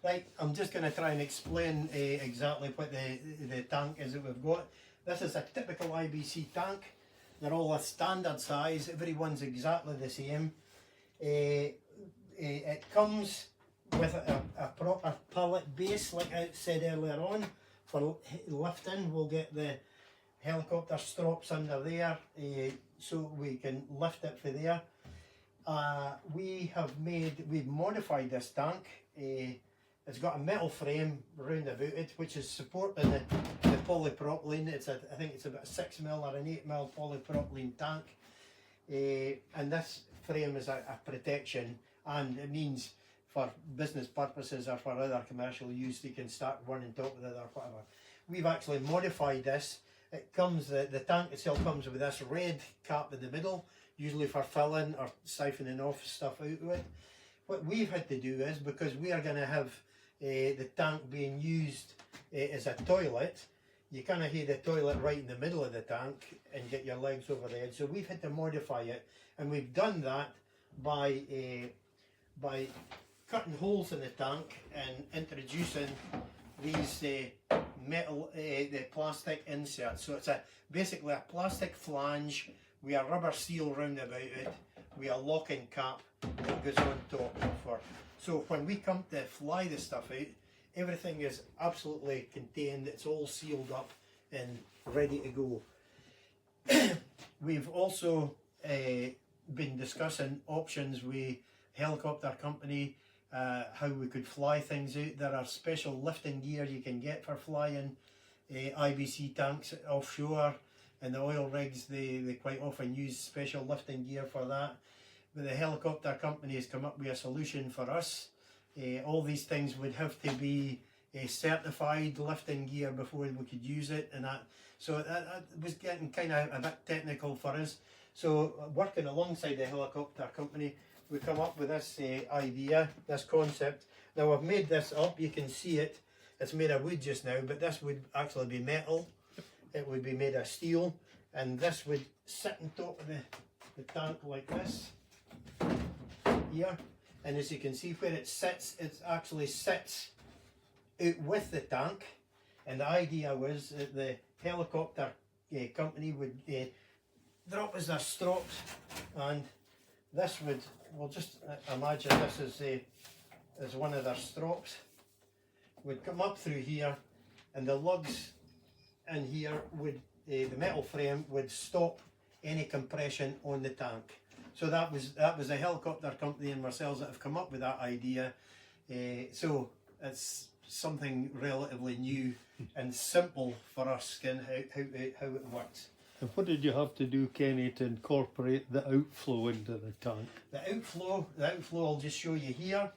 Right, I'm just going to try and explain exactly what the tank is that we've got. This is a typical IBC tank. They're all a standard size, everyone's exactly the same. It comes with a proper pallet base, like I said earlier on, for lifting. We'll get the helicopter strops under there so we can lift it for there. We've modified this tank. It's got a metal frame round about it, which is supporting the polypropylene. I think it's about a 6mm or an 8mm polypropylene tank. And this frame is a protection, and it means for business purposes or for other commercial use, they can start one on top of the other, whatever. We've actually modified this. It comes, the tank itself comes with this red cap in the middle, usually for filling or siphoning off stuff out of it. What we've had to do is, because we are going to have the tank being used as a toilet, you can't have the toilet right in the middle of the tank and get your legs over the edge. So we've had to modify it, and we've done that by cutting holes in the tank and introducing these metal, the plastic inserts. So it's basically a plastic flange with a rubber seal round about it, with a locking cap that goes on top. So when we come to fly the stuff out, everything is absolutely contained, it's all sealed up and ready to go. We've also been discussing options with helicopter company, how we could fly things out. There are special lifting gear you can get for flying IBC tanks offshore, and the oil rigs, they quite often use special lifting gear for that. But the helicopter company has come up with a solution for us. All these things would have to be certified lifting gear before we could use it, and that. So that was getting kind of a bit technical for us. So working alongside the helicopter company, we come up with this idea, this concept. Now I've made this up, you can see it. It's made of wood just now, but this would actually be metal. It would be made of steel, and this would sit on top of the tank like this here. And as you can see where it sits, it actually sits out with the tank. And the idea was that the helicopter company would drop us their strops, and this would, we'll just imagine this is one of their strops, would come up through here, and the lugs in here would, the metal frame would stop any compression on the tank. So that was a helicopter company and ourselves that have come up with that idea. So it's something relatively new and simple for us, how it works. And what did you have to do, Kenny, to incorporate the outflow into the tank? The outflow I'll just show you here.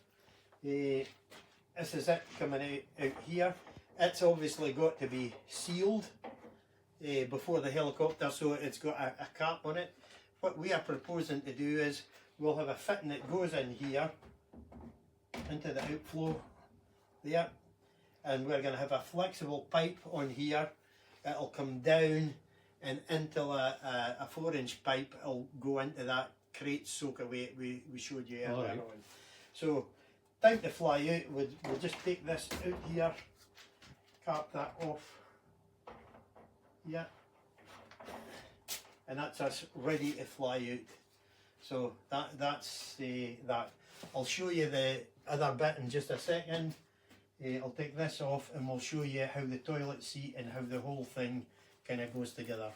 This is it coming out here. It's obviously got to be sealed before the helicopter, so it's got a cap on it. What we are proposing to do is we'll have a fitting that goes in here into the outflow there, and we're going to have a flexible pipe on here. It'll come down and into a 4-inch pipe. It'll go into that crate soak away we showed you earlier on. So time to fly out, we'll just take this out here, cap that off here, and that's us ready to fly out. So that's that. I'll show you the other bit in just a second. I'll take this off and we'll show you how the toilet seat and how the whole thing kind of goes together.